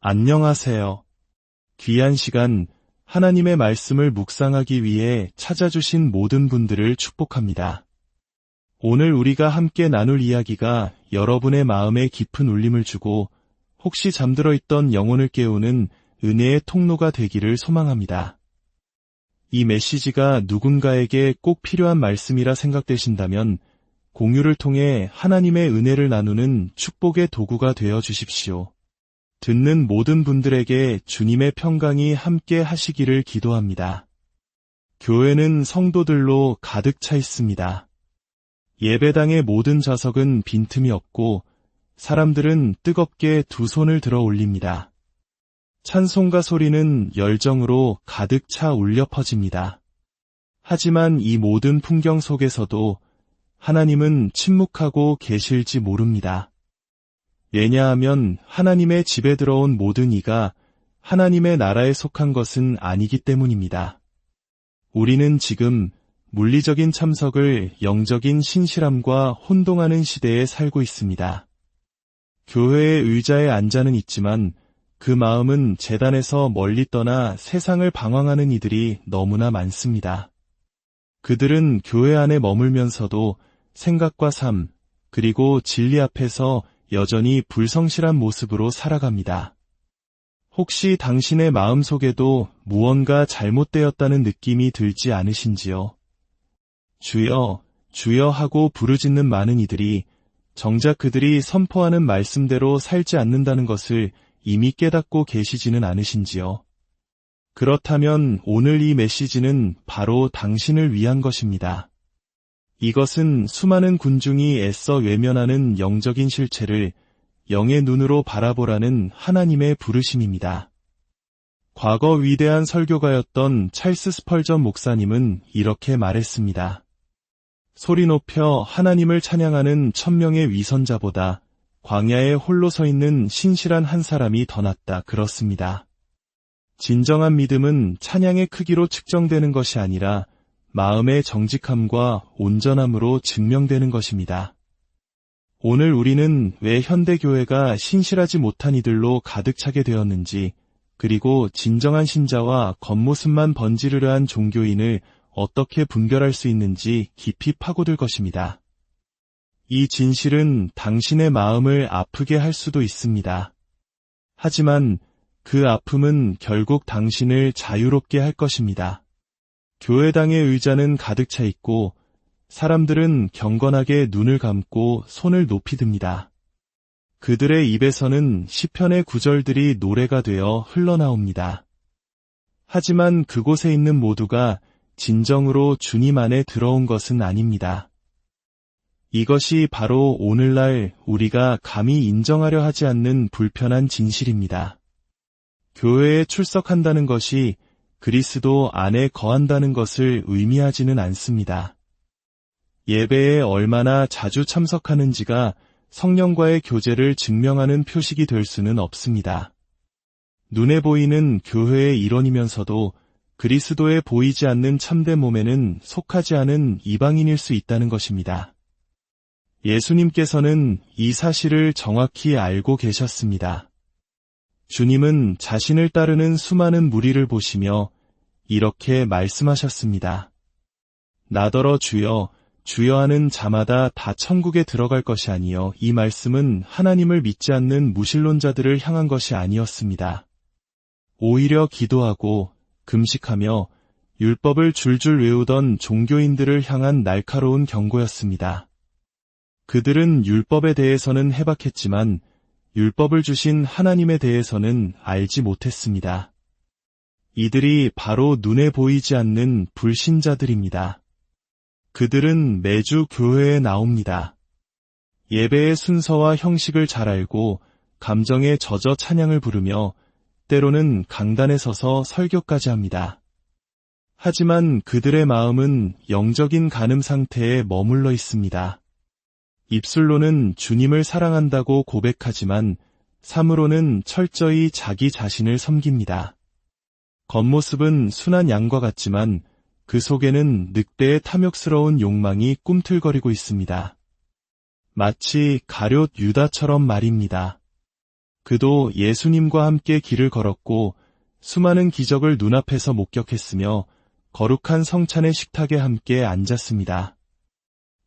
안녕하세요. 귀한 시간, 하나님의 말씀을 묵상하기 위해 찾아주신 모든 분들을 축복합니다. 오늘 우리가 함께 나눌 이야기가 여러분의 마음에 깊은 울림을 주고 혹시 잠들어 있던 영혼을 깨우는 은혜의 통로가 되기를 소망합니다. 이 메시지가 누군가에게 꼭 필요한 말씀이라 생각되신다면 공유를 통해 하나님의 은혜를 나누는 축복의 도구가 되어 주십시오. 듣는 모든 분들에게 주님의 평강이 함께 하시기를 기도합니다. 교회는 성도들로 가득 차 있습니다. 예배당의 모든 좌석은 빈틈이 없고 사람들은 뜨겁게 두 손을 들어 올립니다. 찬송가 소리는 열정으로 가득 차 울려 퍼집니다. 하지만 이 모든 풍경 속에서도 하나님은 침묵하고 계실지 모릅니다. 왜냐하면 하나님의 집에 들어온 모든 이가 하나님의 나라에 속한 것은 아니기 때문입니다. 우리는 지금 물리적인 참석을 영적인 신실함과 혼동하는 시대에 살고 있습니다. 교회의 의자에 앉아는 있지만 그 마음은 제단에서 멀리 떠나 세상을 방황하는 이들이 너무나 많습니다. 그들은 교회 안에 머물면서도 생각과 삶, 그리고 진리 앞에서 여전히 불성실한 모습으로 살아갑니다. 혹시 당신의 마음속에도 무언가 잘못되었다는 느낌이 들지 않으신지요? 주여, 주여 하고 부르짖는 많은 이들이 정작 그들이 선포하는 말씀대로 살지 않는다는 것을 이미 깨닫고 계시지는 않으신지요? 그렇다면 오늘 이 메시지는 바로 당신을 위한 것입니다. 이것은 수많은 군중이 애써 외면하는 영적인 실체를 영의 눈으로 바라보라는 하나님의 부르심입니다. 과거 위대한 설교가였던 찰스 스펄전 목사님은 이렇게 말했습니다. 소리 높여 하나님을 찬양하는 1000명의 위선자보다 광야에 홀로 서 있는 신실한 한 사람이 더 낫다 그렇습니다. 진정한 믿음은 찬양의 크기로 측정되는 것이 아니라 마음의 정직함과 온전함으로 증명되는 것입니다. 오늘 우리는 왜 현대교회가 신실하지 못한 이들로 가득 차게 되었는지, 그리고 진정한 신자와 겉모습만 번지르르 한 종교인을 어떻게 분별할 수 있는지 깊이 파고들 것입니다. 이 진실은 당신의 마음을 아프게 할 수도 있습니다. 하지만 그 아픔은 결국 당신을 자유롭게 할 것입니다. 교회당의 의자는 가득 차 있고 사람들은 경건하게 눈을 감고 손을 높이 듭니다. 그들의 입에서는 시편의 구절들이 노래가 되어 흘러나옵니다. 하지만 그곳에 있는 모두가 진정으로 주님 안에 들어온 것은 아닙니다. 이것이 바로 오늘날 우리가 감히 인정하려 하지 않는 불편한 진실입니다. 교회에 출석한다는 것이 그리스도 안에 거한다는 것을 의미하지는 않습니다. 예배에 얼마나 자주 참석하는지가 성령과의 교제를 증명하는 표식이 될 수는 없습니다. 눈에 보이는 교회의 일원이면서도 그리스도에 보이지 않는 참된 몸에는 속하지 않은 이방인일 수 있다는 것입니다. 예수님께서는 이 사실을 정확히 알고 계셨습니다. 주님은 자신을 따르는 수많은 무리를 보시며 이렇게 말씀하셨습니다. 나더러 주여, 주여 하는 자마다 다 천국에 들어갈 것이 아니요. 이 말씀은 하나님을 믿지 않는 무신론자들을 향한 것이 아니었습니다. 오히려 기도하고 금식하며 율법을 줄줄 외우던 종교인들을 향한 날카로운 경고였습니다. 그들은 율법에 대해서는 해박했지만 율법을 주신 하나님에 대해서는 알지 못했습니다. 이들이 바로 눈에 보이지 않는 불신자들입니다. 그들은 매주 교회에 나옵니다. 예배의 순서와 형식을 잘 알고 감정에 젖어 찬양을 부르며 때로는 강단에 서서 설교까지 합니다. 하지만 그들의 마음은 영적인 간음 상태에 머물러 있습니다. 입술로는 주님을 사랑한다고 고백하지만 삶으로는 철저히 자기 자신을 섬깁니다. 겉모습은 순한 양과 같지만 그 속에는 늑대의 탐욕스러운 욕망이 꿈틀거리고 있습니다. 마치 가룟 유다처럼 말입니다. 그도 예수님과 함께 길을 걸었고 수많은 기적을 눈앞에서 목격했으며 거룩한 성찬의 식탁에 함께 앉았습니다.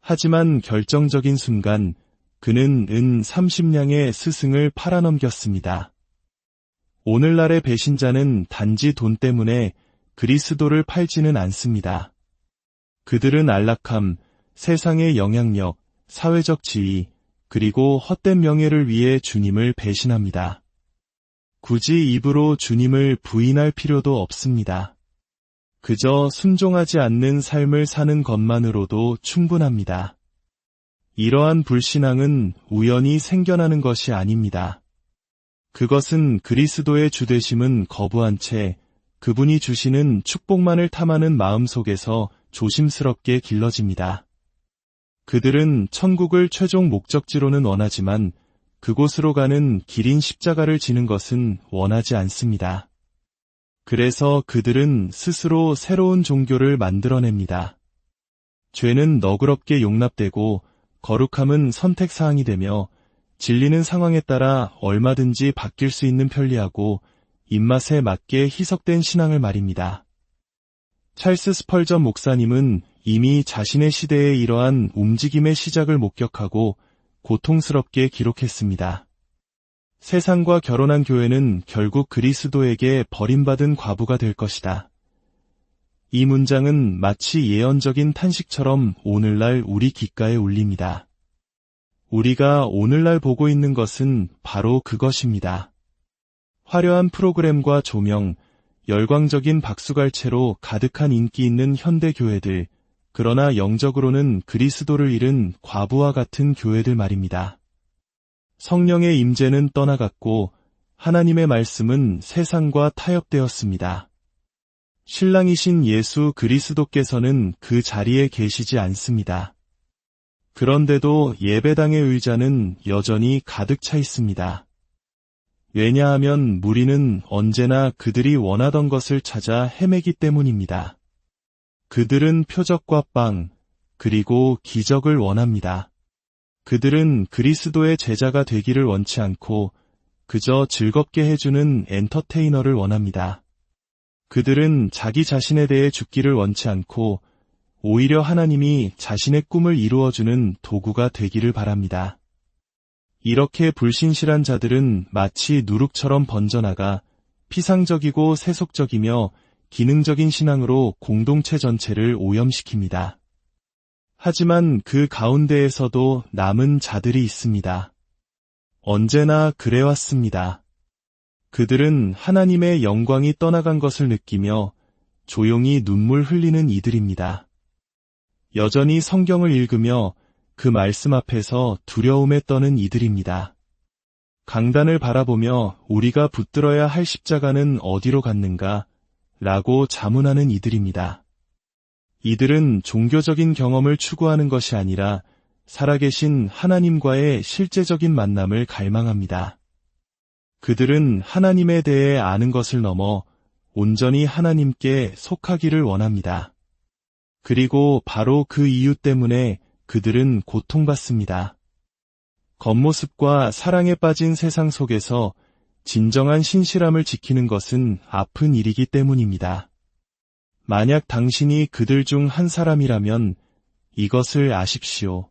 하지만 결정적인 순간 그는 은 30냥의 스승을 팔아넘겼습니다. 오늘날의 배신자는 단지 돈 때문에 그리스도를 팔지는 않습니다. 그들은 안락함, 세상의 영향력, 사회적 지위, 그리고 헛된 명예를 위해 주님을 배신합니다. 굳이 입으로 주님을 부인할 필요도 없습니다. 그저 순종하지 않는 삶을 사는 것만으로도 충분합니다. 이러한 불신앙은 우연히 생겨나는 것이 아닙니다. 그것은 그리스도의 주되심은 거부한 채 그분이 주시는 축복만을 탐하는 마음 속에서 조심스럽게 길러집니다. 그들은 천국을 최종 목적지로는 원하지만 그곳으로 가는 길인 십자가를 지는 것은 원하지 않습니다. 그래서 그들은 스스로 새로운 종교를 만들어냅니다. 죄는 너그럽게 용납되고 거룩함은 선택사항이 되며 진리는 상황에 따라 얼마든지 바뀔 수 있는 편리하고 입맛에 맞게 희석된 신앙을 말입니다. 찰스 스펄전 목사님은 이미 자신의 시대에 이러한 움직임의 시작을 목격하고 고통스럽게 기록했습니다. 세상과 결혼한 교회는 결국 그리스도에게 버림받은 과부가 될 것이다. 이 문장은 마치 예언적인 탄식처럼 오늘날 우리 귓가에 울립니다. 우리가 오늘날 보고 있는 것은 바로 그것입니다. 화려한 프로그램과 조명, 열광적인 박수갈채로 가득한 인기 있는 현대 교회들, 그러나 영적으로는 그리스도를 잃은 과부와 같은 교회들 말입니다. 성령의 임재는 떠나갔고 하나님의 말씀은 세상과 타협되었습니다. 신랑이신 예수 그리스도께서는 그 자리에 계시지 않습니다. 그런데도 예배당의 의자는 여전히 가득 차 있습니다. 왜냐하면 무리는 언제나 그들이 원하던 것을 찾아 헤매기 때문입니다. 그들은 표적과 빵, 그리고 기적을 원합니다. 그들은 그리스도의 제자가 되기를 원치 않고 그저 즐겁게 해주는 엔터테이너를 원합니다. 그들은 자기 자신에 대해 죽기를 원치 않고 오히려 하나님이 자신의 꿈을 이루어주는 도구가 되기를 바랍니다. 이렇게 불신실한 자들은 마치 누룩처럼 번져나가 피상적이고 세속적이며 기능적인 신앙으로 공동체 전체를 오염시킵니다. 하지만 그 가운데에서도 남은 자들이 있습니다. 언제나 그래왔습니다. 그들은 하나님의 영광이 떠나간 것을 느끼며 조용히 눈물 흘리는 이들입니다. 여전히 성경을 읽으며 그 말씀 앞에서 두려움에 떠는 이들입니다. 강단을 바라보며 우리가 붙들어야 할 십자가는 어디로 갔는가? 라고 자문하는 이들입니다. 이들은 종교적인 경험을 추구하는 것이 아니라 살아계신 하나님과의 실제적인 만남을 갈망합니다. 그들은 하나님에 대해 아는 것을 넘어 온전히 하나님께 속하기를 원합니다. 그리고 바로 그 이유 때문에 그들은 고통받습니다. 겉모습과 사랑에 빠진 세상 속에서 진정한 신실함을 지키는 것은 아픈 일이기 때문입니다. 만약 당신이 그들 중 한 사람이라면 이것을 아십시오.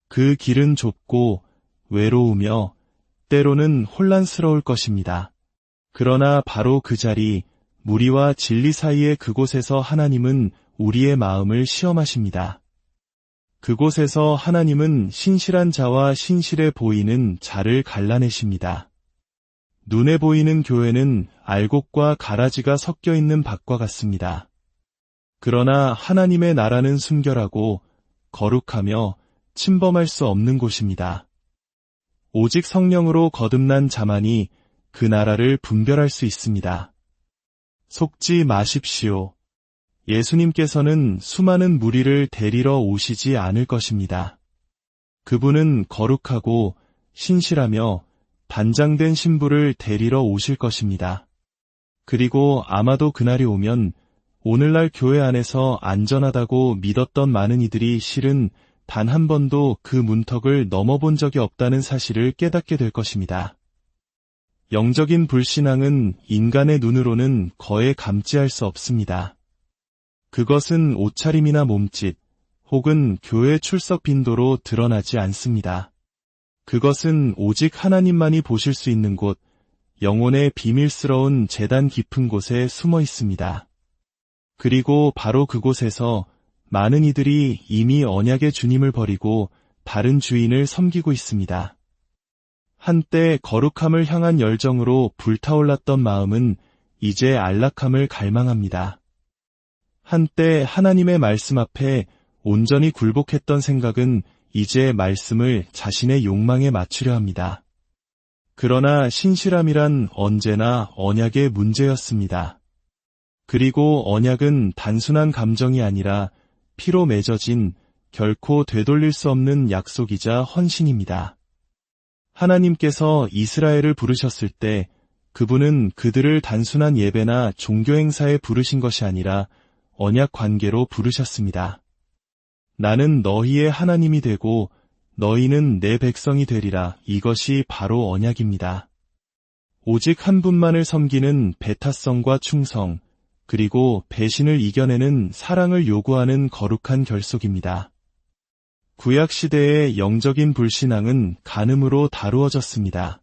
그 길은 좁고 외로우며 때로는 혼란스러울 것입니다. 그러나 바로 그 자리, 무리와 진리 사이의 그곳에서 하나님은 우리의 마음을 시험하십니다. 그곳에서 하나님은 신실한 자와 신실해 보이는 자를 갈라내십니다. 눈에 보이는 교회는 알곡과 가라지가 섞여 있는 밭과 같습니다. 그러나 하나님의 나라는 순결하고 거룩하며 침범할 수 없는 곳입니다. 오직 성령으로 거듭난 자만이 그 나라를 분별할 수 있습니다. 속지 마십시오. 예수님께서는 수많은 무리를 데리러 오시지 않을 것입니다. 그분은 거룩하고 신실하며 단장된 신부를 데리러 오실 것입니다. 그리고 아마도 그날이 오면 오늘날 교회 안에서 안전하다고 믿었던 많은 이들이 실은 단 한 번도 그 문턱을 넘어본 적이 없다는 사실을 깨닫게 될 것입니다. 영적인 불신앙은 인간의 눈으로는 거의 감지할 수 없습니다. 그것은 옷차림이나 몸짓, 혹은 교회 출석 빈도로 드러나지 않습니다. 그것은 오직 하나님만이 보실 수 있는 곳, 영혼의 비밀스러운 재단 깊은 곳에 숨어 있습니다. 그리고 바로 그곳에서 많은 이들이 이미 언약의 주님을 버리고 다른 주인을 섬기고 있습니다. 한때 거룩함을 향한 열정으로 불타올랐던 마음은 이제 안락함을 갈망합니다. 한때 하나님의 말씀 앞에 온전히 굴복했던 생각은 이제 말씀을 자신의 욕망에 맞추려 합니다. 그러나 신실함이란 언제나 언약의 문제였습니다. 그리고 언약은 단순한 감정이 아니라 피로 맺어진 결코 되돌릴 수 없는 약속이자 헌신입니다. 하나님께서 이스라엘을 부르셨을 때 그분은 그들을 단순한 예배나 종교 행사에 부르신 것이 아니라 언약 관계로 부르셨습니다. 나는 너희의 하나님이 되고 너희는 내 백성이 되리라. 이것이 바로 언약입니다. 오직 한 분만을 섬기는 배타성과 충성, 그리고 배신을 이겨내는 사랑을 요구하는 거룩한 결속입니다. 구약시대의 영적인 불신앙은 간음으로 다루어졌습니다.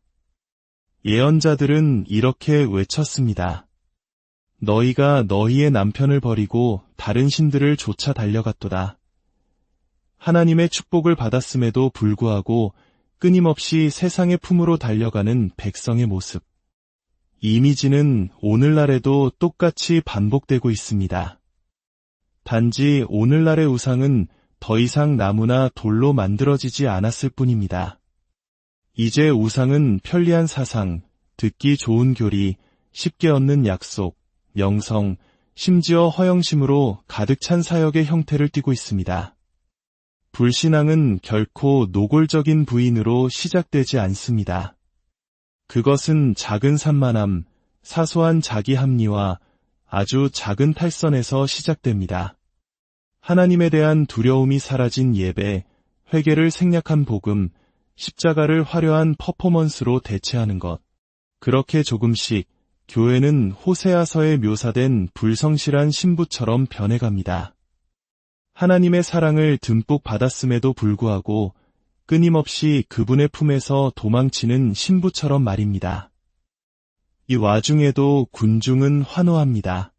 예언자들은 이렇게 외쳤습니다. 너희가 너희의 남편을 버리고 다른 신들을 쫓아 달려갔도다. 하나님의 축복을 받았음에도 불구하고 끊임없이 세상의 품으로 달려가는 백성의 모습. 이 이미지는 오늘날에도 똑같이 반복되고 있습니다. 단지 오늘날의 우상은 더 이상 나무나 돌로 만들어지지 않았을 뿐입니다. 이제 우상은 편리한 사상, 듣기 좋은 교리, 쉽게 얻는 약속, 명성, 심지어 허영심으로 가득 찬 사역의 형태를 띠고 있습니다. 불신앙은 결코 노골적인 부인으로 시작되지 않습니다. 그것은 작은 산만함, 사소한 자기 합리화, 아주 작은 탈선에서 시작됩니다. 하나님에 대한 두려움이 사라진 예배, 회개를 생략한 복음, 십자가를 화려한 퍼포먼스로 대체하는 것. 그렇게 조금씩 교회는 호세아서에 묘사된 불성실한 신부처럼 변해갑니다. 하나님의 사랑을 듬뿍 받았음에도 불구하고 끊임없이 그분의 품에서 도망치는 신부처럼 말입니다. 이 와중에도 군중은 환호합니다.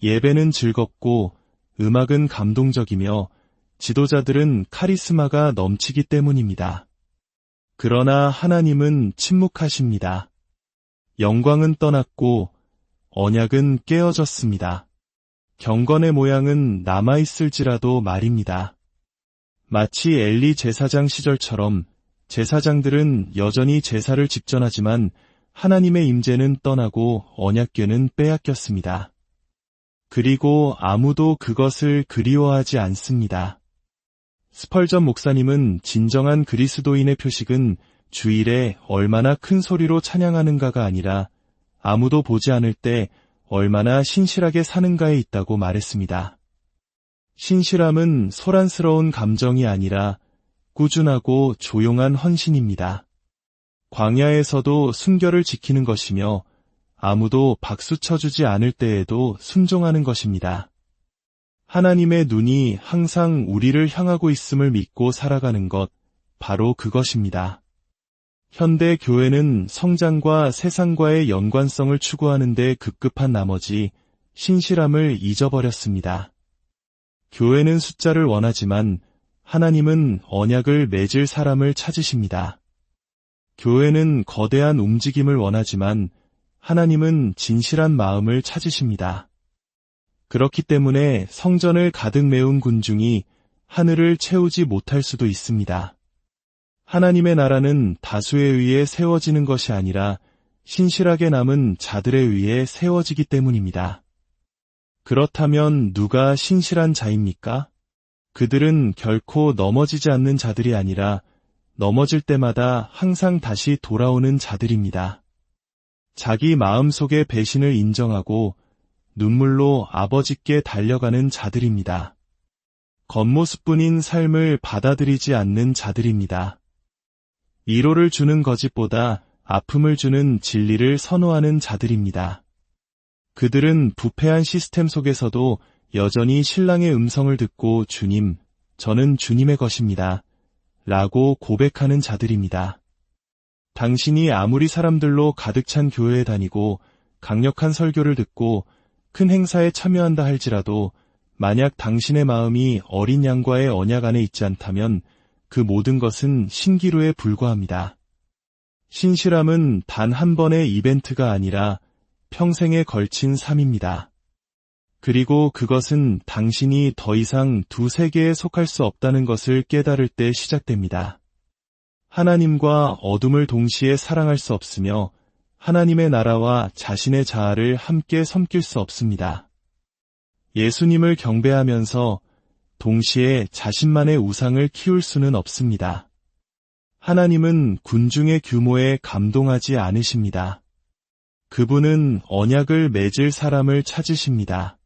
예배는 즐겁고 음악은 감동적이며 지도자들은 카리스마가 넘치기 때문입니다. 그러나 하나님은 침묵하십니다. 영광은 떠났고 언약은 깨어졌습니다. 경건의 모양은 남아있을지라도 말입니다. 마치 엘리 제사장 시절처럼 제사장들은 여전히 제사를 집전하지만 하나님의 임재는 떠나고 언약궤는 빼앗겼습니다. 그리고 아무도 그것을 그리워하지 않습니다. 스펄전 목사님은 진정한 그리스도인의 표식은 주일에 얼마나 큰 소리로 찬양하는가가 아니라 아무도 보지 않을 때 얼마나 신실하게 사는가에 있다고 말했습니다. 신실함은 소란스러운 감정이 아니라 꾸준하고 조용한 헌신입니다. 광야에서도 순결을 지키는 것이며 아무도 박수 쳐주지 않을 때에도 순종하는 것입니다. 하나님의 눈이 항상 우리를 향하고 있음을 믿고 살아가는 것, 바로 그것입니다. 현대 교회는 성장과 세상과의 연관성을 추구하는 데 급급한 나머지 신실함을 잊어버렸습니다. 교회는 숫자를 원하지만 하나님은 언약을 맺을 사람을 찾으십니다. 교회는 거대한 움직임을 원하지만 하나님은 진실한 마음을 찾으십니다. 그렇기 때문에 성전을 가득 메운 군중이 하늘을 채우지 못할 수도 있습니다. 하나님의 나라는 다수에 의해 세워지는 것이 아니라 신실하게 남은 자들에 의해 세워지기 때문입니다. 그렇다면 누가 신실한 자입니까? 그들은 결코 넘어지지 않는 자들이 아니라 넘어질 때마다 항상 다시 돌아오는 자들입니다. 자기 마음속의 배신을 인정하고 눈물로 아버지께 달려가는 자들입니다. 겉모습뿐인 삶을 받아들이지 않는 자들입니다. 위로를 주는 거짓보다 아픔을 주는 진리를 선호하는 자들입니다. 그들은 부패한 시스템 속에서도 여전히 신랑의 음성을 듣고 주님, 저는 주님의 것입니다. 라고 고백하는 자들입니다. 당신이 아무리 사람들로 가득 찬 교회에 다니고 강력한 설교를 듣고 큰 행사에 참여한다 할지라도 만약 당신의 마음이 어린 양과의 언약 안에 있지 않다면 그 모든 것은 신기루에 불과합니다. 신실함은 단 한 번의 이벤트가 아니라 평생에 걸친 삶입니다. 그리고 그것은 당신이 더 이상 두 세계에 속할 수 없다는 것을 깨달을 때 시작됩니다. 하나님과 어둠을 동시에 사랑할 수 없으며 하나님의 나라와 자신의 자아를 함께 섬길 수 없습니다. 예수님을 경배하면서 동시에 자신만의 우상을 키울 수는 없습니다. 하나님은 군중의 규모에 감동하지 않으십니다. 그분은 언약을 맺을 사람을 찾으십니다.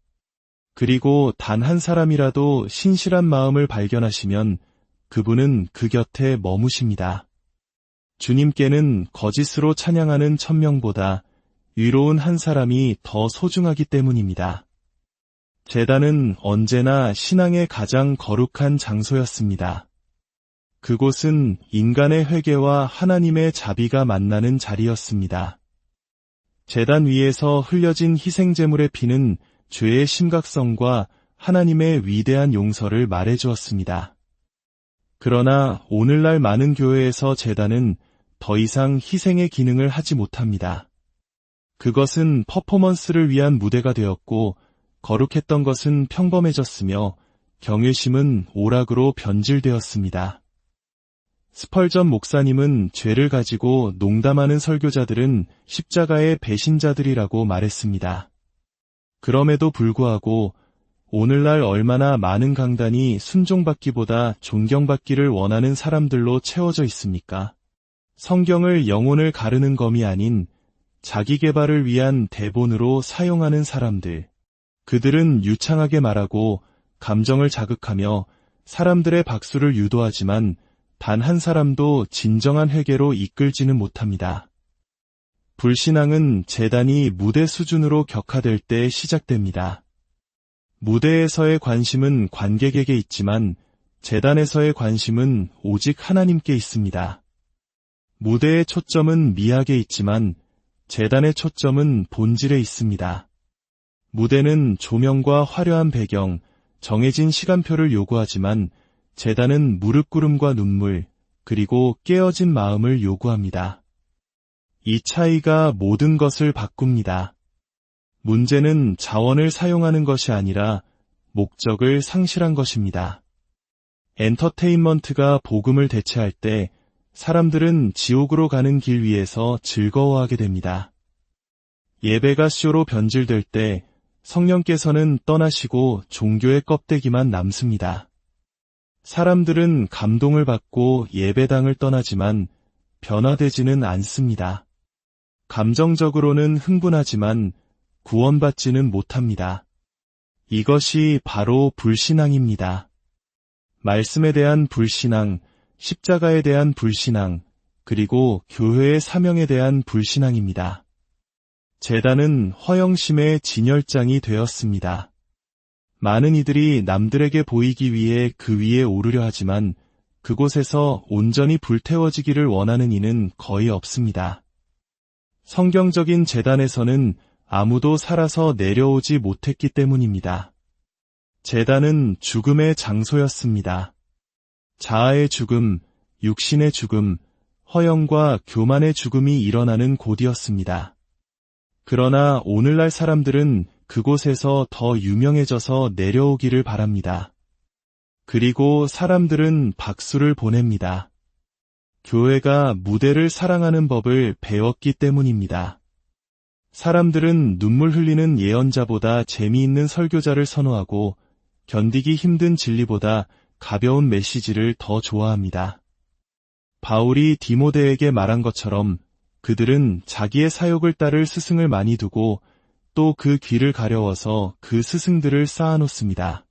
그리고 단 한 사람이라도 신실한 마음을 발견하시면 그분은 그 곁에 머무십니다. 주님께는 거짓으로 찬양하는 1000명보다 의로운 한 사람이 더 소중하기 때문입니다. 제단은 언제나 신앙의 가장 거룩한 장소였습니다. 그곳은 인간의 회개와 하나님의 자비가 만나는 자리였습니다. 제단 위에서 흘려진 희생제물의 피는 죄의 심각성과 하나님의 위대한 용서를 말해주었습니다. 그러나 오늘날 많은 교회에서 제단은 더 이상 희생의 기능을 하지 못합니다. 그것은 퍼포먼스를 위한 무대가 되었고 거룩했던 것은 평범해졌으며 경외심은 오락으로 변질되었습니다. 스펄전 목사님은 죄를 가지고 농담하는 설교자들은 십자가의 배신자들이라고 말했습니다. 그럼에도 불구하고 오늘날 얼마나 많은 강단이 순종받기보다 존경받기를 원하는 사람들로 채워져 있습니까? 성경을 영혼을 가르는 검이 아닌 자기 개발을 위한 대본으로 사용하는 사람들. 그들은 유창하게 말하고 감정을 자극하며 사람들의 박수를 유도하지만 단 한 사람도 진정한 회개로 이끌지는 못합니다. 불신앙은 제단이 무대 수준으로 격화될 때 시작됩니다. 무대에서의 관심은 관객에게 있지만 제단에서의 관심은 오직 하나님께 있습니다. 무대의 초점은 미학에 있지만 제단의 초점은 본질에 있습니다. 무대는 조명과 화려한 배경, 정해진 시간표를 요구하지만 제단은 무릎꿇음과 눈물, 그리고 깨어진 마음을 요구합니다. 이 차이가 모든 것을 바꿉니다. 문제는 자원을 사용하는 것이 아니라 목적을 상실한 것입니다. 엔터테인먼트가 복음을 대체할 때 사람들은 지옥으로 가는 길 위에서 즐거워하게 됩니다. 예배가 쇼로 변질될 때 성령께서는 떠나시고 종교의 껍데기만 남습니다. 사람들은 감동을 받고 예배당을 떠나지만 변화되지는 않습니다. 감정적으로는 흥분하지만 구원받지는 못합니다. 이것이 바로 불신앙입니다. 말씀에 대한 불신앙, 십자가에 대한 불신앙, 그리고 교회의 사명에 대한 불신앙입니다. 제단은 허영심의 진열장이 되었습니다. 많은 이들이 남들에게 보이기 위해 그 위에 오르려 하지만 그곳에서 온전히 불태워지기를 원하는 이는 거의 없습니다. 성경적인 제단에서는 아무도 살아서 내려오지 못했기 때문입니다. 제단은 죽음의 장소였습니다. 자아의 죽음, 육신의 죽음, 허영과 교만의 죽음이 일어나는 곳이었습니다. 그러나 오늘날 사람들은 그곳에서 더 유명해져서 내려오기를 바랍니다. 그리고 사람들은 박수를 보냅니다. 교회가 무대를 사랑하는 법을 배웠기 때문입니다. 사람들은 눈물 흘리는 예언자보다 재미있는 설교자를 선호하고 견디기 힘든 진리보다 가벼운 메시지를 더 좋아합니다. 바울이 디모데에게 말한 것처럼 그들은 자기의 사욕을 따를 스승을 많이 두고 또 그 귀를 가려워서 그 스승들을 쌓아놓습니다.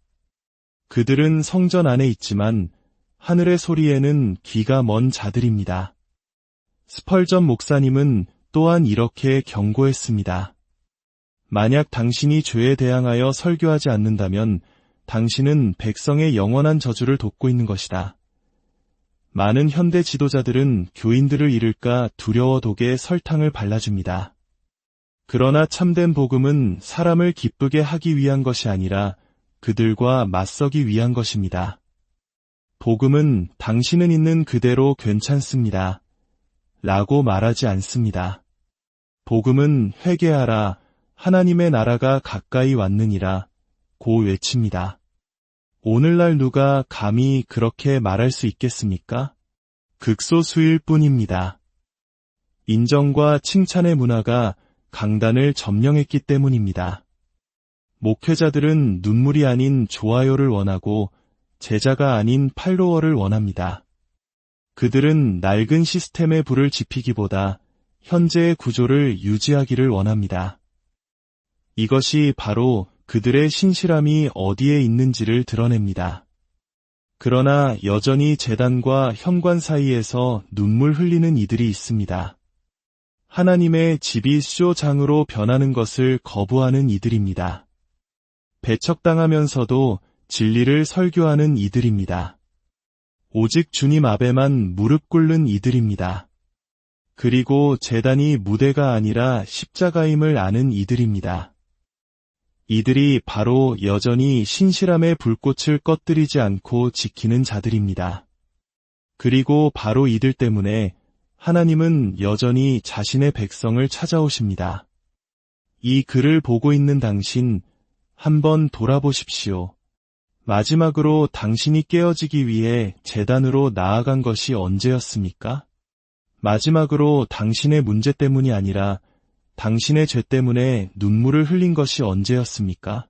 그들은 성전 안에 있지만 하늘의 소리에는 귀가 먼 자들입니다. 스펄전 목사님은 또한 이렇게 경고했습니다. 만약 당신이 죄에 대항하여 설교하지 않는다면 당신은 백성의 영원한 저주를 돕고 있는 것이다. 많은 현대 지도자들은 교인들을 잃을까 두려워 독에 설탕을 발라줍니다. 그러나 참된 복음은 사람을 기쁘게 하기 위한 것이 아니라 그들과 맞서기 위한 것입니다. 복음은 당신은 있는 그대로 괜찮습니다. 라고 말하지 않습니다. 복음은 회개하라, 하나님의 나라가 가까이 왔느니라 고 외칩니다. 오늘날 누가 감히 그렇게 말할 수 있겠습니까? 극소수일 뿐입니다. 인정과 칭찬의 문화가 강단을 점령했기 때문입니다. 목회자들은 눈물이 아닌 좋아요를 원하고 제자가 아닌 팔로워를 원합니다. 그들은 낡은 시스템의 불을 지피기보다 현재의 구조를 유지하기를 원합니다. 이것이 바로 그들의 신실함이 어디에 있는지를 드러냅니다. 그러나 여전히 재단과 현관 사이에서 눈물 흘리는 이들이 있습니다. 하나님의 집이 쇼장으로 변하는 것을 거부하는 이들입니다. 배척당하면서도 진리를 설교하는 이들입니다. 오직 주님 앞에만 무릎 꿇는 이들입니다. 그리고 재단이 무대가 아니라 십자가임을 아는 이들입니다. 이들이 바로 여전히 신실함의 불꽃을 꺼뜨리지 않고 지키는 자들입니다. 그리고 바로 이들 때문에 하나님은 여전히 자신의 백성을 찾아오십니다. 이 글을 보고 있는 당신, 한번 돌아보십시오. 마지막으로 당신이 깨어지기 위해 재단으로 나아간 것이 언제였습니까? 마지막으로 당신의 문제 때문이 아니라 당신의 죄 때문에 눈물을 흘린 것이 언제였습니까?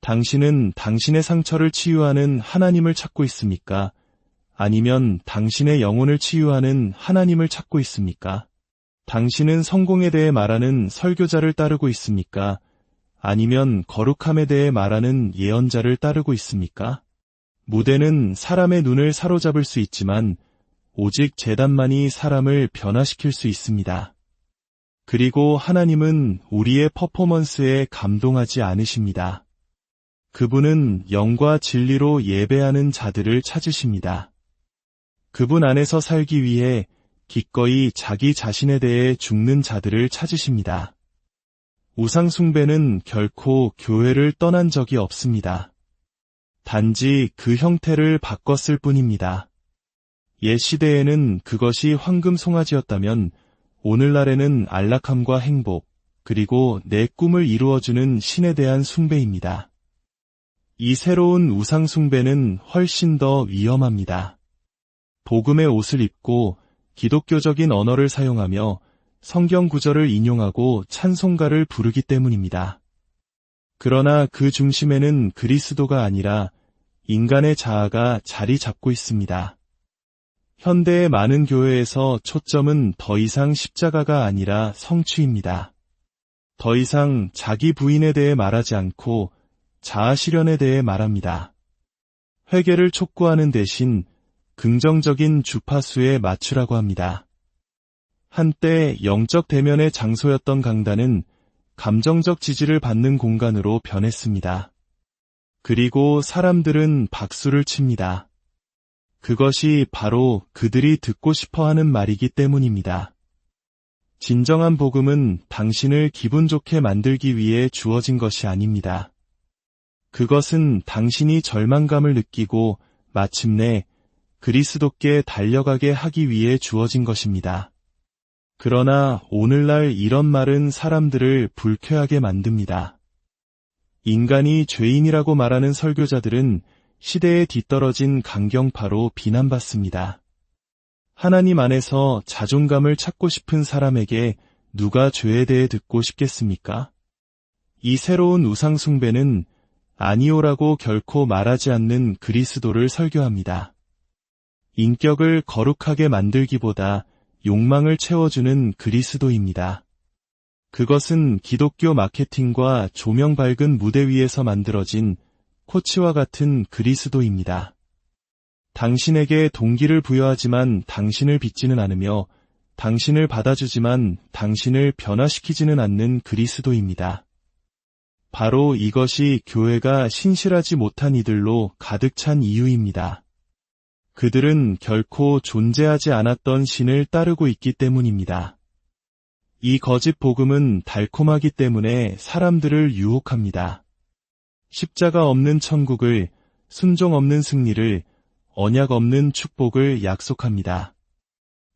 당신은 당신의 상처를 치유하는 하나님을 찾고 있습니까? 아니면 당신의 영혼을 치유하는 하나님을 찾고 있습니까? 당신은 성공에 대해 말하는 설교자를 따르고 있습니까? 아니면 거룩함에 대해 말하는 예언자를 따르고 있습니까? 무대는 사람의 눈을 사로잡을 수 있지만 오직 재단만이 사람을 변화시킬 수 있습니다. 그리고 하나님은 우리의 퍼포먼스에 감동하지 않으십니다. 그분은 영과 진리로 예배하는 자들을 찾으십니다. 그분 안에서 살기 위해 기꺼이 자기 자신에 대해 죽는 자들을 찾으십니다. 우상숭배는 결코 교회를 떠난 적이 없습니다. 단지 그 형태를 바꿨을 뿐입니다. 옛 시대에는 그것이 황금 송아지였다면 오늘날에는 안락함과 행복, 그리고 내 꿈을 이루어주는 신에 대한 숭배입니다. 이 새로운 우상 숭배는 훨씬 더 위험합니다. 복음의 옷을 입고 기독교적인 언어를 사용하며 성경 구절을 인용하고 찬송가를 부르기 때문입니다. 그러나 그 중심에는 그리스도가 아니라 인간의 자아가 자리 잡고 있습니다. 현대의 많은 교회에서 초점은 더 이상 십자가가 아니라 성취입니다. 더 이상 자기 부인에 대해 말하지 않고 자아 실현에 대해 말합니다. 회개를 촉구하는 대신 긍정적인 주파수에 맞추라고 합니다. 한때 영적 대면의 장소였던 강단은 감정적 지지를 받는 공간으로 변했습니다. 그리고 사람들은 박수를 칩니다. 그것이 바로 그들이 듣고 싶어하는 말이기 때문입니다. 진정한 복음은 당신을 기분 좋게 만들기 위해 주어진 것이 아닙니다. 그것은 당신이 절망감을 느끼고 마침내 그리스도께 달려가게 하기 위해 주어진 것입니다. 그러나 오늘날 이런 말은 사람들을 불쾌하게 만듭니다. 인간이 죄인이라고 말하는 설교자들은 시대에 뒤떨어진 강경파로 비난받습니다. 하나님 안에서 자존감을 찾고 싶은 사람에게 누가 죄에 대해 듣고 싶겠습니까? 이 새로운 우상숭배는 아니오라고 결코 말하지 않는 그리스도를 설교합니다. 인격을 거룩하게 만들기보다 욕망을 채워주는 그리스도입니다. 그것은 기독교 마케팅과 조명 밝은 무대 위에서 만들어진 코치와 같은 그리스도입니다. 당신에게 동기를 부여하지만 당신을 빚지는 않으며 당신을 받아주지만 당신을 변화시키지는 않는 그리스도입니다. 바로 이것이 교회가 신실하지 못한 이들로 가득 찬 이유입니다. 그들은 결코 존재하지 않았던 신을 따르고 있기 때문입니다. 이 거짓 복음은 달콤하기 때문에 사람들을 유혹합니다. 십자가 없는 천국을, 순종 없는 승리를, 언약 없는 축복을 약속합니다.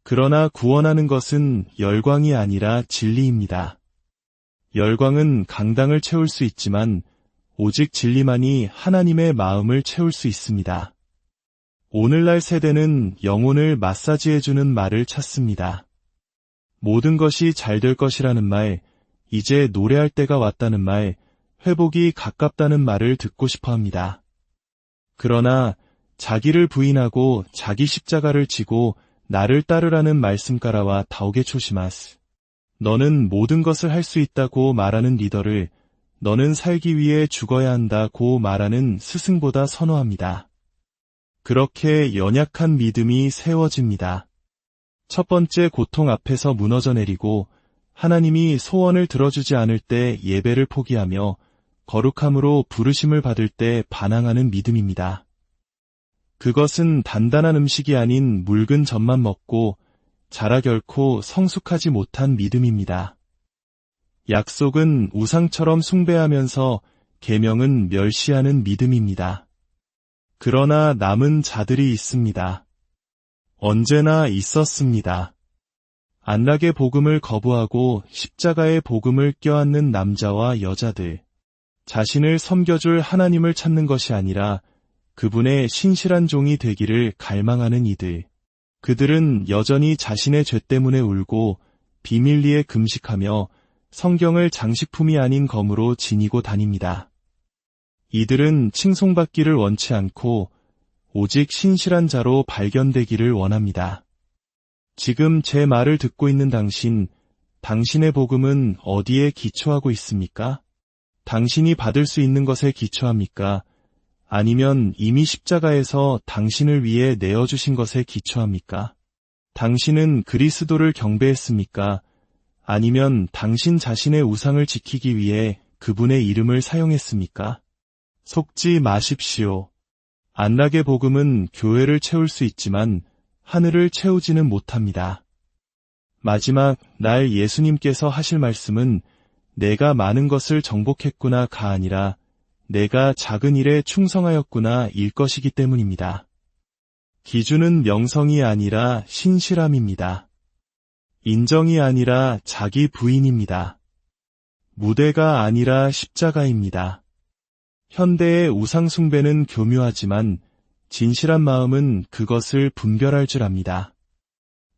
그러나 구원하는 것은 열광이 아니라 진리입니다. 열광은 강당을 채울 수 있지만 오직 진리만이 하나님의 마음을 채울 수 있습니다. 오늘날 세대는 영혼을 마사지해주는 말을 찾습니다. 모든 것이 잘 될 것이라는 말, 이제 노래할 때가 왔다는 말, 회복이 가깝다는 말을 듣고 싶어 합니다. 그러나 자기를 부인하고 자기 십자가를 지고 나를 따르라는 말씀가라와 다오게 조심하스. 너는 모든 것을 할 수 있다고 말하는 리더를 너는 살기 위해 죽어야 한다고 말하는 스승보다 선호합니다. 그렇게 연약한 믿음이 세워집니다. 첫 번째 고통 앞에서 무너져 내리고 하나님이 소원을 들어주지 않을 때 예배를 포기하며 거룩함으로 부르심을 받을 때 반항하는 믿음입니다. 그것은 단단한 음식이 아닌 묽은 젖만 먹고 자라 결코 성숙하지 못한 믿음입니다. 약속은 우상처럼 숭배하면서 계명은 멸시하는 믿음입니다. 그러나 남은 자들이 있습니다. 언제나 있었습니다. 안락의 복음을 거부하고 십자가의 복음을 껴안는 남자와 여자들. 자신을 섬겨줄 하나님을 찾는 것이 아니라 그분의 신실한 종이 되기를 갈망하는 이들. 그들은 여전히 자신의 죄 때문에 울고 비밀리에 금식하며 성경을 장식품이 아닌 검으로 지니고 다닙니다. 이들은 칭송받기를 원치 않고 오직 신실한 자로 발견되기를 원합니다. 지금 제 말을 듣고 있는 당신의 복음은 어디에 기초하고 있습니까? 당신이 받을 수 있는 것에 기초합니까? 아니면 이미 십자가에서 당신을 위해 내어주신 것에 기초합니까? 당신은 그리스도를 경배했습니까? 아니면 당신 자신의 우상을 지키기 위해 그분의 이름을 사용했습니까? 속지 마십시오. 안락의 복음은 교회를 채울 수 있지만 하늘을 채우지는 못합니다. 마지막 날 예수님께서 하실 말씀은 내가 많은 것을 정복했구나가 아니라 내가 작은 일에 충성하였구나 일 것이기 때문입니다. 기준은 명성이 아니라 신실함입니다. 인정이 아니라 자기 부인입니다. 무대가 아니라 십자가입니다. 현대의 우상숭배는 교묘하지만 진실한 마음은 그것을 분별할 줄 압니다.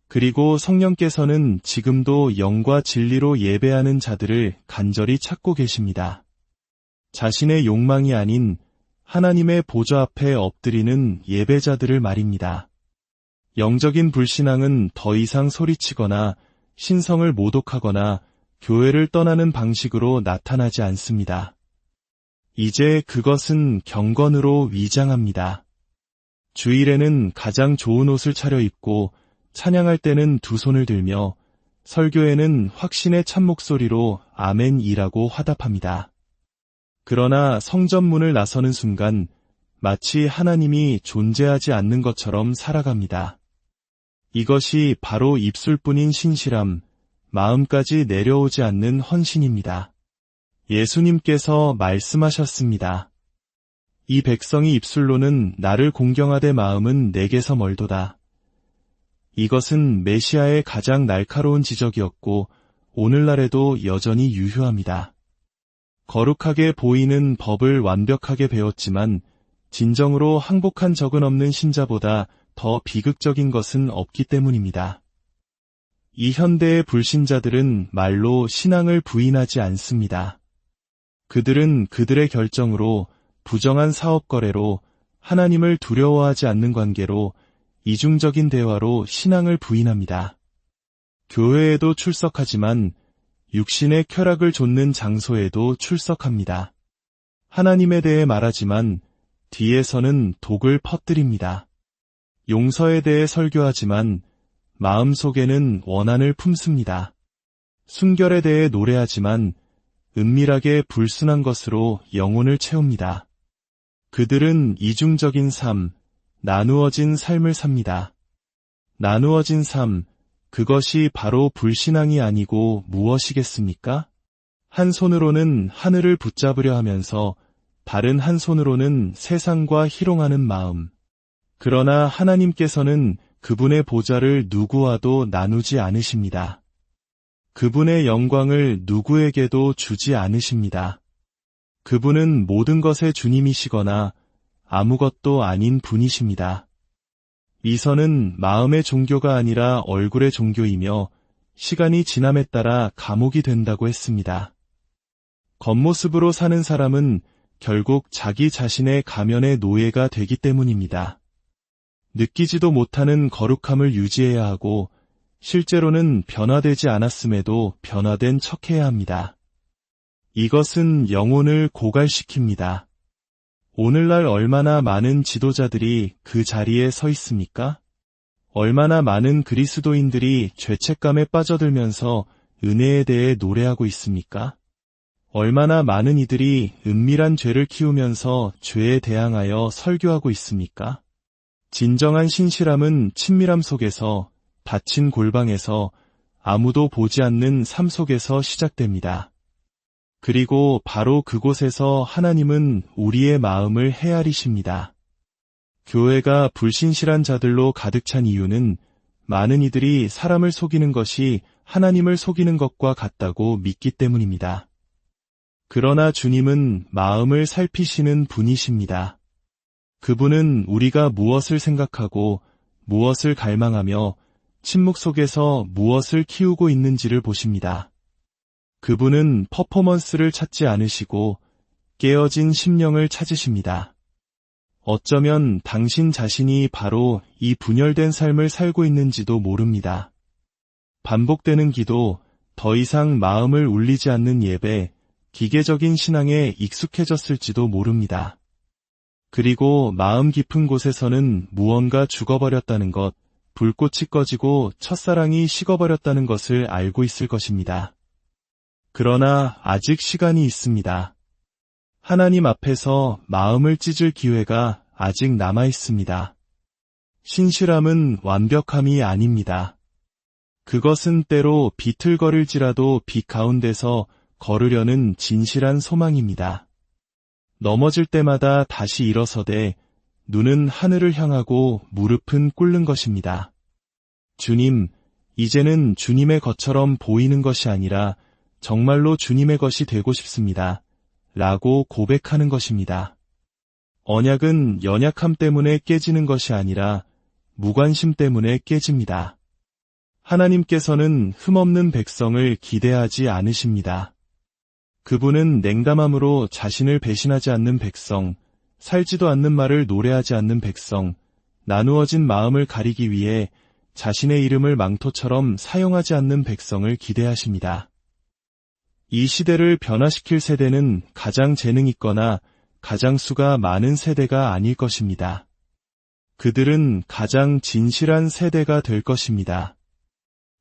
그리고 성령께서는 지금도 영과 진리로 예배하는 자들을 간절히 찾고 계십니다. 자신의 욕망이 아닌 하나님의 보좌 앞에 엎드리는 예배자들을 말입니다. 영적인 불신앙은 더 이상 소리치거나 신성을 모독하거나 교회를 떠나는 방식으로 나타나지 않습니다. 이제 그것은 경건으로 위장합니다. 주일에는 가장 좋은 옷을 차려입고 찬양할 때는 두 손을 들며 설교에는 확신의 참목소리로 아멘이라고 화답합니다. 그러나 성전문을 나서는 순간 마치 하나님이 존재하지 않는 것처럼 살아갑니다. 이것이 바로 입술뿐인 신실함, 마음까지 내려오지 않는 헌신입니다. 예수님께서 말씀하셨습니다. 이 백성이 입술로는 나를 공경하되 마음은 내게서 멀도다. 이것은 메시아의 가장 날카로운 지적이었고 오늘날에도 여전히 유효합니다. 거룩하게 보이는 법을 완벽하게 배웠지만 진정으로 항복한 적은 없는 신자보다 더 비극적인 것은 없기 때문입니다. 이 현대의 불신자들은 말로 신앙을 부인하지 않습니다. 그들은 그들의 결정으로, 부정한 사업 거래로, 하나님을 두려워하지 않는 관계로, 이중적인 대화로 신앙을 부인합니다. 교회에도 출석하지만 육신의 쾌락을 좇는 장소에도 출석합니다. 하나님에 대해 말하지만 뒤에서는 독을 퍼뜨립니다. 용서에 대해 설교하지만 마음속에는 원한을 품습니다. 순결에 대해 노래하지만 은밀하게 불순한 것으로 영혼을 채웁니다. 그들은 이중적인 삶, 나누어진 삶을 삽니다. 나누어진 삶, 그것이 바로 불신앙이 아니고 무엇이겠습니까? 한 손으로는 하늘을 붙잡으려 하면서 다른 한 손으로는 세상과 희롱하는 마음. 그러나 하나님께서는 그분의 보좌를 누구와도 나누지 않으십니다. 그분의 영광을 누구에게도 주지 않으십니다. 그분은 모든 것의 주님이시거나 아무것도 아닌 분이십니다. 이선은 마음의 종교가 아니라 얼굴의 종교이며 시간이 지남에 따라 감옥이 된다고 했습니다. 겉모습으로 사는 사람은 결국 자기 자신의 가면의 노예가 되기 때문입니다. 느끼지도 못하는 거룩함을 유지해야 하고 실제로는 변화되지 않았음에도 변화된 척해야 합니다. 이것은 영혼을 고갈시킵니다. 오늘날 얼마나 많은 지도자들이 그 자리에 서 있습니까? 얼마나 많은 그리스도인들이 죄책감에 빠져들면서 은혜에 대해 노래하고 있습니까? 얼마나 많은 이들이 은밀한 죄를 키우면서 죄에 대항하여 설교하고 있습니까? 진정한 신실함은 친밀함 속에서, 닫힌 골방에서, 아무도 보지 않는 삶 속에서 시작됩니다. 그리고 바로 그곳에서 하나님은 우리의 마음을 헤아리십니다. 교회가 불신실한 자들로 가득 찬 이유는 많은 이들이 사람을 속이는 것이 하나님을 속이는 것과 같다고 믿기 때문입니다. 그러나 주님은 마음을 살피시는 분이십니다. 그분은 우리가 무엇을 생각하고 무엇을 갈망하며 침묵 속에서 무엇을 키우고 있는지를 보십니다. 그분은 퍼포먼스를 찾지 않으시고 깨어진 심령을 찾으십니다. 어쩌면 당신 자신이 바로 이 분열된 삶을 살고 있는지도 모릅니다. 반복되는 기도, 더 이상 마음을 울리지 않는 예배, 기계적인 신앙에 익숙해졌을지도 모릅니다. 그리고 마음 깊은 곳에서는 무언가 죽어버렸다는 것, 불꽃이 꺼지고 첫사랑이 식어버렸다는 것을 알고 있을 것입니다. 그러나 아직 시간이 있습니다. 하나님 앞에서 마음을 찢을 기회가 아직 남아 있습니다. 신실함은 완벽함이 아닙니다. 그것은 때로 비틀거릴지라도 빛 가운데서 걸으려는 진실한 소망입니다. 넘어질 때마다 다시 일어서되 눈은 하늘을 향하고 무릎은 꿇는 것입니다. 주님, 이제는 주님의 것처럼 보이는 것이 아니라 정말로 주님의 것이 되고 싶습니다. 라고 고백하는 것입니다. 언약은 연약함 때문에 깨지는 것이 아니라 무관심 때문에 깨집니다. 하나님께서는 흠없는 백성을 기대하지 않으십니다. 그분은 냉담함으로 자신을 배신하지 않는 백성, 살지도 않는 말을 노래하지 않는 백성, 나누어진 마음을 가리기 위해 자신의 이름을 망토처럼 사용하지 않는 백성을 기대하십니다. 이 시대를 변화시킬 세대는 가장 재능 있거나 가장 수가 많은 세대가 아닐 것입니다. 그들은 가장 진실한 세대가 될 것입니다.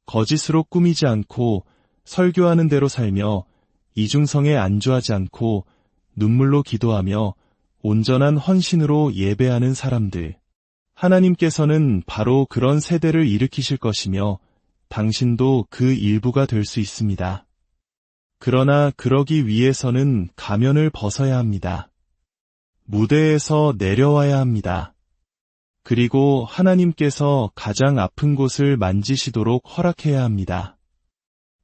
거짓으로 꾸미지 않고 설교하는 대로 살며 이중성에 안주하지 않고 눈물로 기도하며 온전한 헌신으로 예배하는 사람들. 하나님께서는 바로 그런 세대를 일으키실 것이며 당신도 그 일부가 될 수 있습니다. 그러나 그러기 위해서는 가면을 벗어야 합니다. 무대에서 내려와야 합니다. 그리고 하나님께서 가장 아픈 곳을 만지시도록 허락해야 합니다.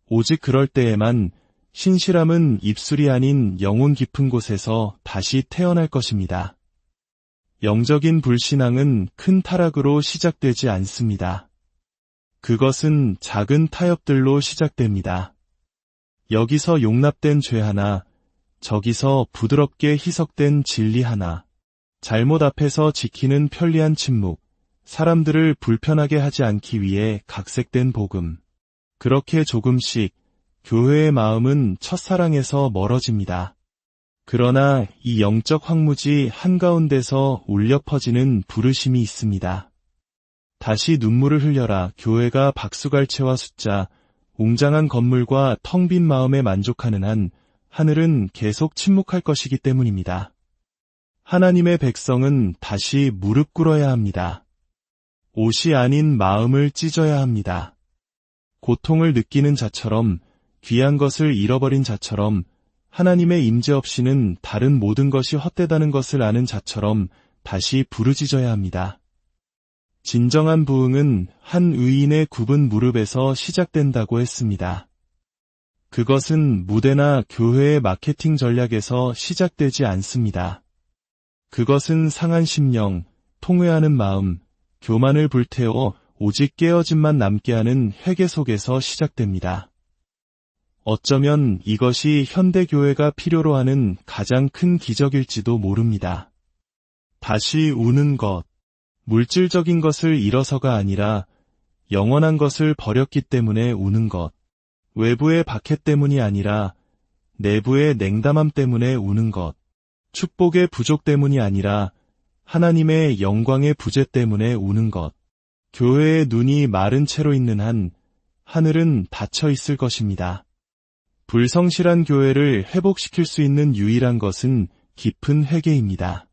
오직 그럴 때에만 신실함은 입술이 아닌 영혼 깊은 곳에서 다시 태어날 것입니다. 영적인 불신앙은 큰 타락으로 시작되지 않습니다. 그것은 작은 타협들로 시작됩니다. 여기서 용납된 죄 하나, 저기서 부드럽게 희석된 진리 하나, 잘못 앞에서 지키는 편리한 침묵, 사람들을 불편하게 하지 않기 위해 각색된 복음. 그렇게 조금씩 교회의 마음은 첫사랑에서 멀어집니다. 그러나 이 영적 황무지 한가운데서 울려 퍼지는 부르심이 있습니다. 다시 눈물을 흘려라. 교회가 박수갈채와 숫자, 웅장한 건물과 텅 빈 마음에 만족하는 한 하늘은 계속 침묵할 것이기 때문입니다. 하나님의 백성은 다시 무릎 꿇어야 합니다. 옷이 아닌 마음을 찢어야 합니다. 고통을 느끼는 자처럼, 귀한 것을 잃어버린 자처럼, 하나님의 임재 없이는 다른 모든 것이 헛되다는 것을 아는 자처럼 다시 부르짖어야 합니다. 진정한 부흥은 한 의인의 굽은 무릎에서 시작된다고 했습니다. 그것은 무대나 교회의 마케팅 전략에서 시작되지 않습니다. 그것은 상한 심령, 통회하는 마음, 교만을 불태워 오직 깨어짐만 남게 하는 회개 속에서 시작됩니다. 어쩌면 이것이 현대교회가 필요로 하는 가장 큰 기적일지도 모릅니다. 다시 우는 것, 물질적인 것을 잃어서가 아니라 영원한 것을 버렸기 때문에 우는 것, 외부의 박해 때문이 아니라 내부의 냉담함 때문에 우는 것, 축복의 부족 때문이 아니라 하나님의 영광의 부재 때문에 우는 것, 교회의 눈이 마른 채로 있는 한 하늘은 닫혀 있을 것입니다. 불성실한 교회를 회복시킬 수 있는 유일한 것은 깊은 회개입니다.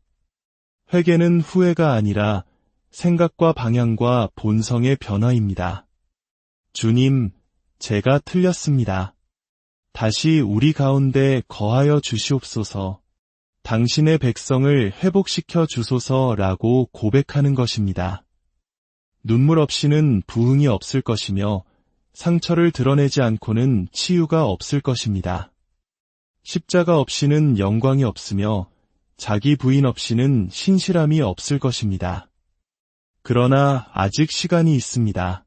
회개는 후회가 아니라 생각과 방향과 본성의 변화입니다. 주님, 제가 틀렸습니다. 다시 우리 가운데 거하여 주시옵소서. 당신의 백성을 회복시켜 주소서라고 고백하는 것입니다. 눈물 없이는 부흥이 없을 것이며 상처를 드러내지 않고는 치유가 없을 것입니다. 십자가 없이는 영광이 없으며 자기 부인 없이는 신실함이 없을 것입니다. 그러나 아직 시간이 있습니다.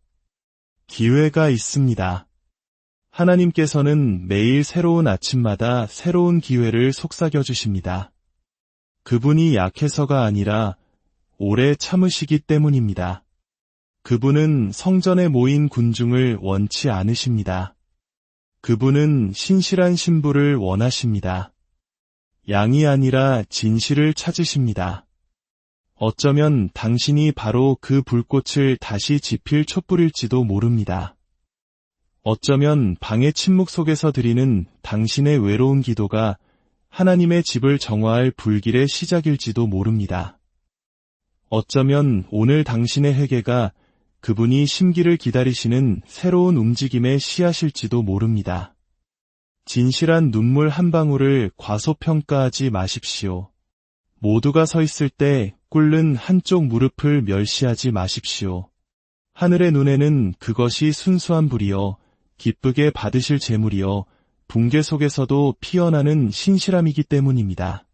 기회가 있습니다. 하나님께서는 매일 새로운 아침마다 새로운 기회를 속삭여 주십니다. 그분이 약해서가 아니라 오래 참으시기 때문입니다. 그분은 성전에 모인 군중을 원치 않으십니다. 그분은 신실한 신부를 원하십니다. 양이 아니라 진실을 찾으십니다. 어쩌면 당신이 바로 그 불꽃을 다시 지필 촛불일지도 모릅니다. 어쩌면 방의 침묵 속에서 드리는 당신의 외로운 기도가 하나님의 집을 정화할 불길의 시작일지도 모릅니다. 어쩌면 오늘 당신의 회개가 그분이 심기를 기다리시는 새로운 움직임의 씨앗일지도 모릅니다. 진실한 눈물 한 방울을 과소평가하지 마십시오. 모두가 서 있을 때 꿇는 한쪽 무릎을 멸시하지 마십시오. 하늘의 눈에는 그것이 순수한 불이요, 기쁘게 받으실 재물이요, 붕괴 속에서도 피어나는 신실함이기 때문입니다.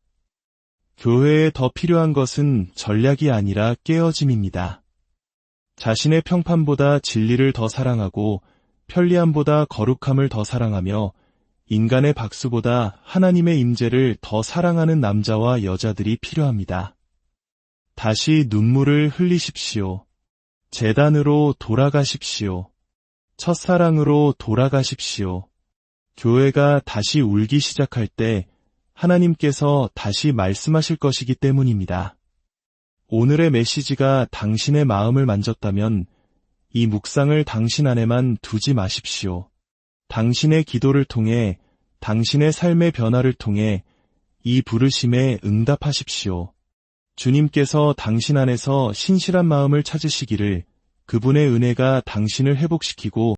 교회에 더 필요한 것은 전략이 아니라 깨어짐입니다. 자신의 평판보다 진리를 더 사랑하고 편리함보다 거룩함을 더 사랑하며 인간의 박수보다 하나님의 임재를 더 사랑하는 남자와 여자들이 필요합니다. 다시 눈물을 흘리십시오. 제단으로 돌아가십시오. 첫사랑으로 돌아가십시오. 교회가 다시 울기 시작할 때 하나님께서 다시 말씀하실 것이기 때문입니다. 오늘의 메시지가 당신의 마음을 만졌다면 이 묵상을 당신 안에만 두지 마십시오. 당신의 기도를 통해, 당신의 삶의 변화를 통해 이 부르심에 응답하십시오. 주님께서 당신 안에서 신실한 마음을 찾으시기를, 그분의 은혜가 당신을 회복시키고